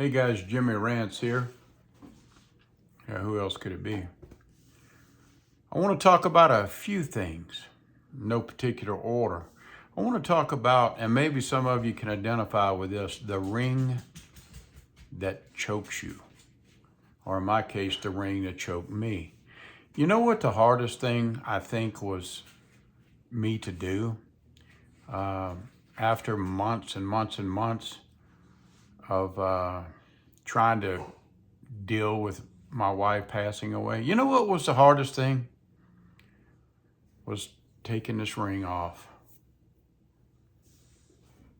Hey guys, Jimmy Rance here. Yeah, who else could it be? I want to talk about a few things, no particular order. I want to talk about, and maybe some of you can identify with this, the ring that chokes you. Or in my case, the ring that choked me. You know what the hardest thing I think was me to do? After months and months and months of trying to deal with my wife passing away. You know what was the hardest thing? Was taking this ring off.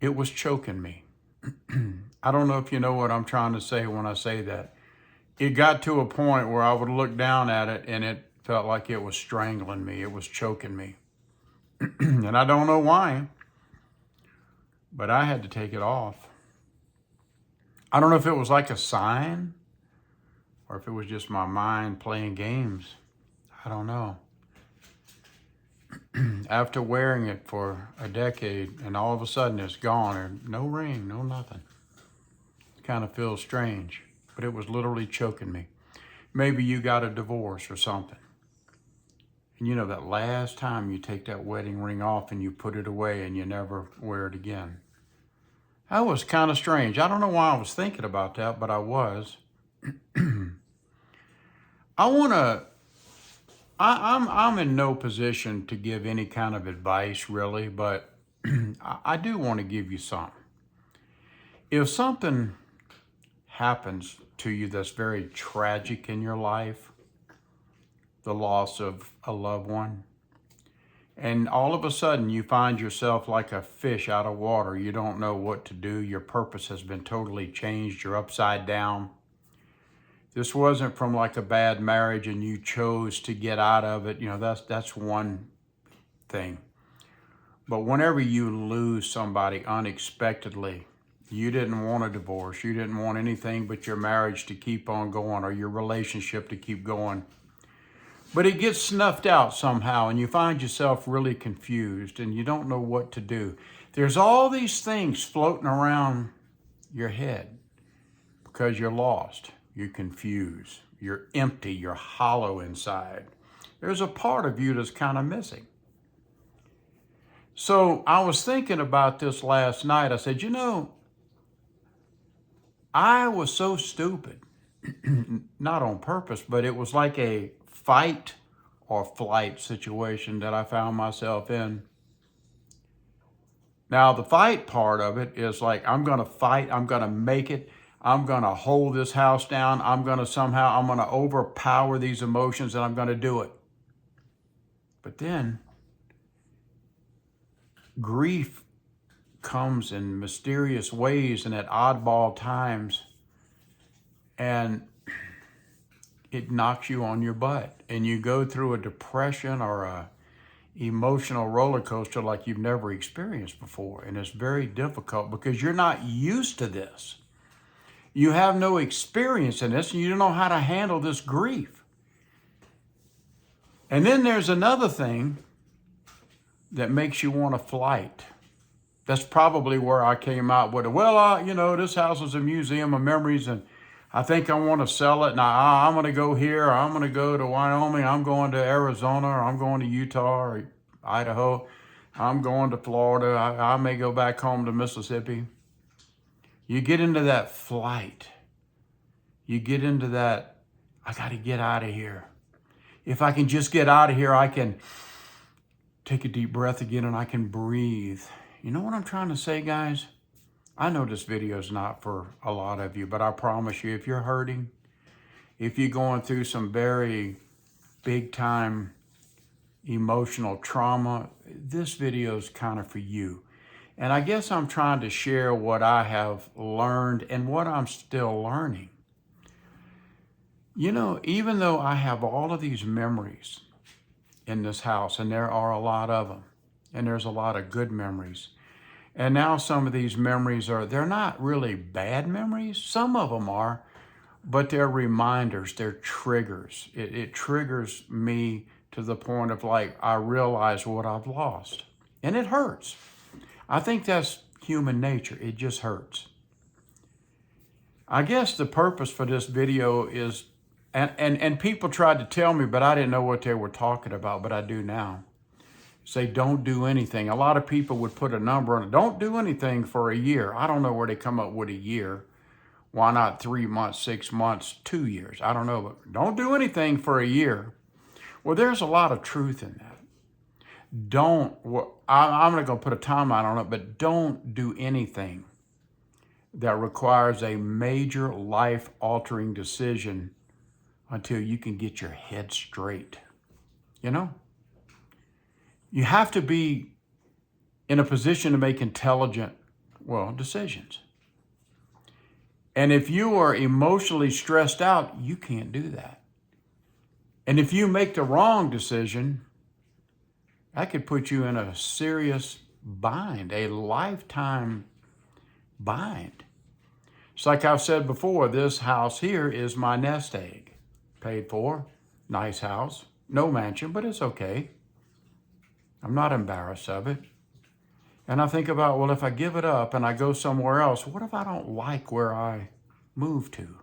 It was choking me. I don't know if you know what I'm trying to say when I say that. It got to a point where I would look down at it and it felt like it was strangling me. It was choking me. And I don't know why, but I had to take it off. I don't know if it was like a sign or if it was just my mind playing games. I don't know. After wearing it for a decade and all of a sudden it's gone, and no ring, no nothing. It kind of feels strange, but it was literally choking me. Maybe you got a divorce or something. And you know that last time you take that wedding ring off and you put it away and you never wear it again. That was kind of strange. I don't know why I was thinking about that, but I was. I'm in no position to give any kind of advice really, but I do want to give you some. If something happens to you that's very tragic in your life, the loss of a loved one, and all of a sudden you find yourself like a fish out of water, you don't know what to do, your purpose has been totally changed, you're upside down. This wasn't from like a bad marriage and you chose to get out of it. You know, that's one thing. But whenever you lose somebody unexpectedly, you didn't want a divorce, you didn't want anything but your marriage to keep on going or your relationship to keep going. But it gets snuffed out somehow and you find yourself really confused and you don't know what to do. There's all these things floating around your head because you're lost. You're confused, you're empty, you're hollow inside. There's a part of you that's kind of missing. So I was thinking about this last night. I said, you know, I was so stupid, not on purpose, but it was like a fight or flight situation that I found myself in. Now, the fight part of it is like, I'm going to fight, I'm going to make it. I'm going to hold this house down. I'm going to overpower these emotions and I'm going to do it. But then grief comes in mysterious ways and at oddball times, and it knocks you on your butt and you go through a depression or a emotional roller coaster like you've never experienced before. And it's very difficult because you're not used to this. You have no experience in this and you don't know how to handle this grief. And then there's another thing that makes you want to flight. That's probably where I came out with it. Well, you know, this house is a museum of memories and I think I want to sell it. Now I'm going to go here, or I'm going to go to Wyoming, I'm going to Arizona, or I'm going to Utah or Idaho. I'm going to Florida. I may go back home to Mississippi. You get into that flight. You get into that, I got to get out of here. If I can just get out of here, I can take a deep breath again and I can breathe. You know what I'm trying to say, guys? I know this video is not for a lot of you, but I promise you, if you're hurting, if you're going through some very big time emotional trauma, this video is kind of for you. And I guess I'm trying to share what I have learned and what I'm still learning. You know, even though I have all of these memories in this house, and there are a lot of them, and there's a lot of good memories. And now some of these memories they're not really bad memories. Some of them are, but they're reminders, they're triggers. It triggers me to the point of like, I realize what I've lost. And it hurts. I think that's human nature. It just hurts. I guess the purpose for this video is, and people tried to tell me, but I didn't know what they were talking about, but I do now. Say, don't do anything. A lot of people would put a number on it. Don't do anything for a year. I don't know where they come up with a year. Why not 3 months, 6 months, 2 years? I don't know, but don't do anything for a year. Well, there's a lot of truth in that. I'm not going to put a timeline on it, but don't do anything that requires a major life-altering decision until you can get your head straight. You know? You have to be in a position to make intelligent, decisions. And if you are emotionally stressed out, you can't do that. And if you make the wrong decision, that could put you in a serious bind, a lifetime bind. It's like I've said before, this house here is my nest egg. Paid for, nice house, no mansion, but it's okay. I'm not embarrassed of it. And I think about, well, if I give it up and I go somewhere else, what if I don't like where I moved to?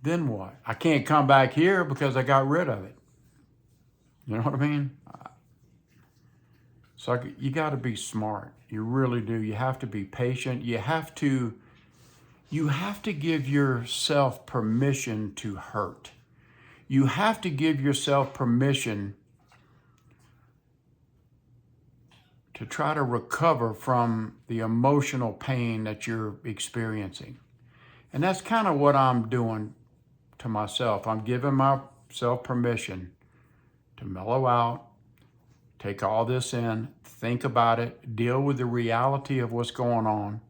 Then what? I can't come back here because I got rid of it. You know what I mean? So you got to be smart. You really do. You have to be patient. You have to give yourself permission to hurt. You have to give yourself permission to try to recover from the emotional pain that you're experiencing. And that's kind of what I'm doing to myself. I'm giving myself permission to mellow out, take all this in, think about it, deal with the reality of what's going on.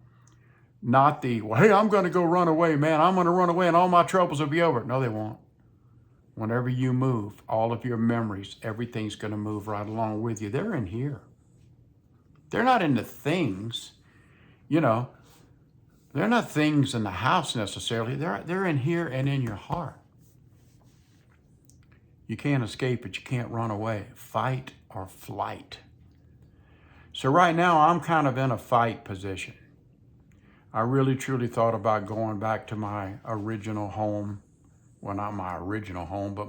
Not the, well, hey, I'm going to go run away, man. I'm going to run away and all my troubles will be over. No, they won't. Whenever you move, all of your memories, everything's going to move right along with you. They're in here. They're not in the things, they're not things in the house necessarily. They're in here and in your heart. You can't escape it. You can't run away. Fight or flight. So right now I'm kind of in a fight position. I really truly thought about going back to my original home. Well, not my original home, but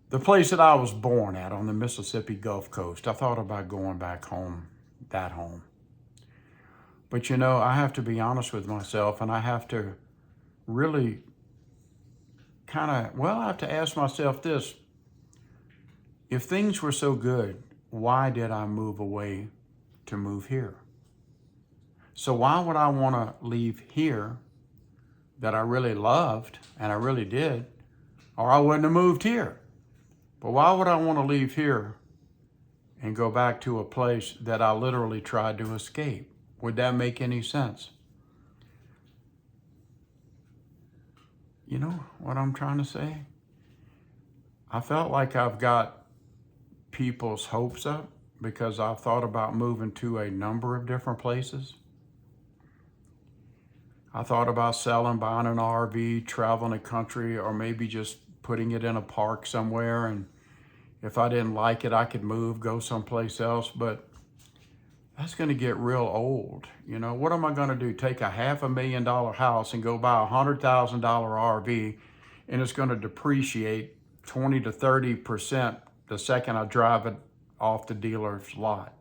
the place that I was born at on the Mississippi Gulf Coast. I thought about going back home, that home. But I have to be honest with myself, and I have to really I have to ask myself this. If things were so good, why did I move away to move here? So why would I want to leave here that I really loved, and I really did, or I wouldn't have moved here? But why would I want to leave here and go back to a place that I literally tried to escape? Would that make any sense? You know what I'm trying to say? I felt like I've got people's hopes up because I've thought about moving to a number of different places. I thought about selling, buying an RV, traveling the country, or maybe just putting it in a park somewhere, and if I didn't like it, I could move, go someplace else, but that's going to get real old. What am I going to do? Take a $500,000 house and go buy a $100,000 RV, and it's going to depreciate 20 to 30% the second I drive it off the dealer's lot.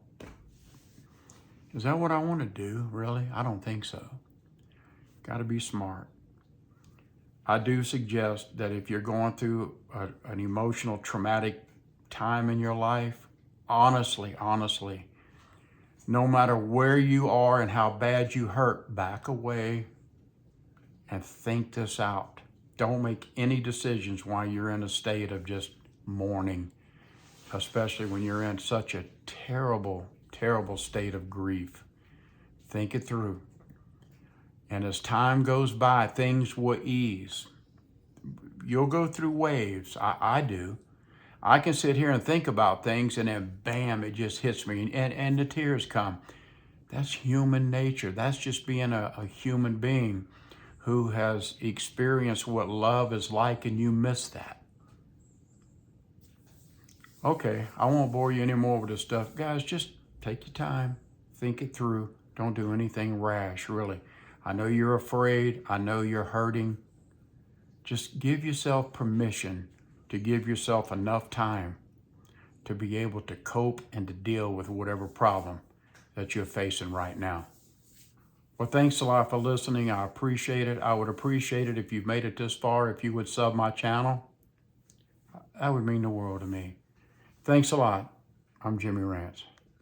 Is that what I want to do, really? I don't think so. Got to be smart. I do suggest that if you're going through an emotional, traumatic time in your life, honestly, no matter where you are and how bad you hurt, back away and think this out. Don't make any decisions while you're in a state of just mourning, especially when you're in such a terrible, terrible state of grief. Think it through. And as time goes by, things will ease. You'll go through waves. I do. I can sit here and think about things and then bam, it just hits me and the tears come. That's human nature. That's just being a human being who has experienced what love is like, and you miss that. Okay, I won't bore you anymore with this stuff. Guys, just take your time, think it through. Don't do anything rash, really. I know you're afraid. I know you're hurting. Just give yourself permission to give yourself enough time to be able to cope and to deal with whatever problem that you're facing right now. Well, thanks a lot for listening. I appreciate it. I would appreciate it if you've made it this far, if you would sub my channel. That would mean the world to me. Thanks a lot. I'm Jimmy Rance.